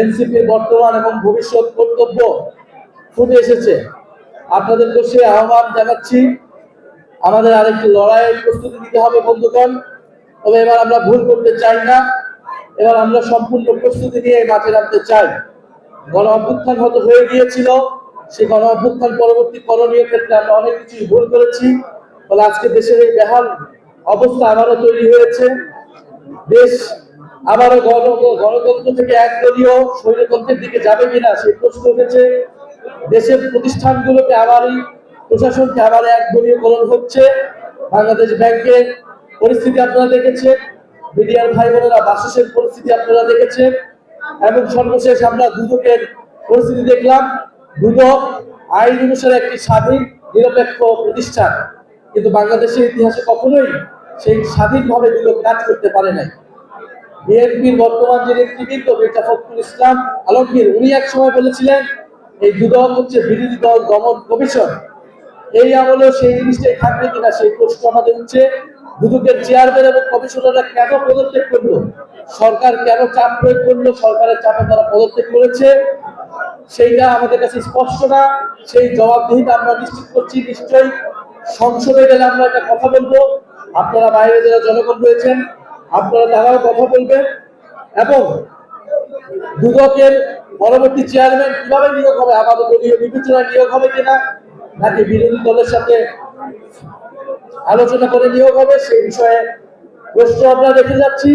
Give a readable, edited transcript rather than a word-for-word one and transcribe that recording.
এনসিপির বর্তমান এবং ভবিষ্যৎ কর্তব্য ফুটে এসেছে। আপনাদেরকে সে আহ্বান জানাচ্ছি, আমাদের আরেকটি লড়াইয়ের প্রস্তুতি নিতে হবে বন্ধুগণ। তবে এবার আমরা ভুল করতে চাই না, এবার আমরা সম্পূর্ণ প্রস্তুতি নিয়ে মাঠে নামতে চাই। গণ অভ্যুত্থান হয়তো হয়ে গিয়েছিল, সেই গণ অভ্যুত্থান পরবর্তী করণীয় ক্ষেত্রে আমরা অনেক কিছু ভুল করেছি। ফলে আজকে দেশের এই বেহাল অবস্থা আবারও তৈরি হয়েছে। দেশ আবারও গণতন্ত্র থেকে একদলীয় স্বৈরতন্ত্রের দিকে যাবে কিনা সেই প্রশ্ন উঠেছে। দেশের প্রতিষ্ঠানগুলোকে আবারই, প্রশাসনকে আবার একদলীয়করণ হচ্ছে। বাংলাদেশ ব্যাংকের পরিস্থিতি আপনারা দেখেছেন, মিডিয়ার ভাই বোনেরা বাসের পরিস্থিতি আপনারা দেখেছেন, এবং সর্বশেষ আমরা দুদকের পরিস্থিতি দেখলাম। দুদক আইন অনুসারে একটি স্বাধীন নিরপেক্ষ প্রতিষ্ঠান, কিন্তু বাংলাদেশের ইতিহাসে কখনোই সেই স্বাধীনভাবে দুদক কাজ করতে পারে নাই। বিএনপির বর্তমান যে নেতৃবৃন্দ মির্জা ফখরুল ইসলাম আলমগীর, উনি এক সময় বলেছিলেন এই দুদক হচ্ছে বিরোধী দল দমন কমিশন। এই আমলেও সেই জিনিসটাই থাকবে কিনা সেই প্রশ্ন আমাদের হচ্ছে। দুদকের চেয়ারম্যান এবং কমিশনাররা কেন পদত্যাগ করলো, সরকার কেন চাপ প্রয়োগ করলো, সরকারের চাপে তারা পদত্যাগ করেছে, সেইটা আমাদের কাছে স্পষ্ট না। সেই জবাবদিহিতা আমরা নিশ্চিত করছি নিশ্চয়ই সংসদে গেলে আমরা একটা কথা বলবো। আপনারা বাইরে যারা জনগণ রয়েছেন, আপনারা তারাও কথা বলবেন। এবং দুদকের পরবর্তী চেয়ারম্যান কিভাবে নিয়োগ হবে, আমাদের দলীয় বিবেচনায় নিয়োগ হবে কিনা, নাকি বিরোধী দলের সাথে আলোচনা করে নিয়োগ হবে, সেই বিষয়ে প্রশ্ন আমরা দেখে যাচ্ছি।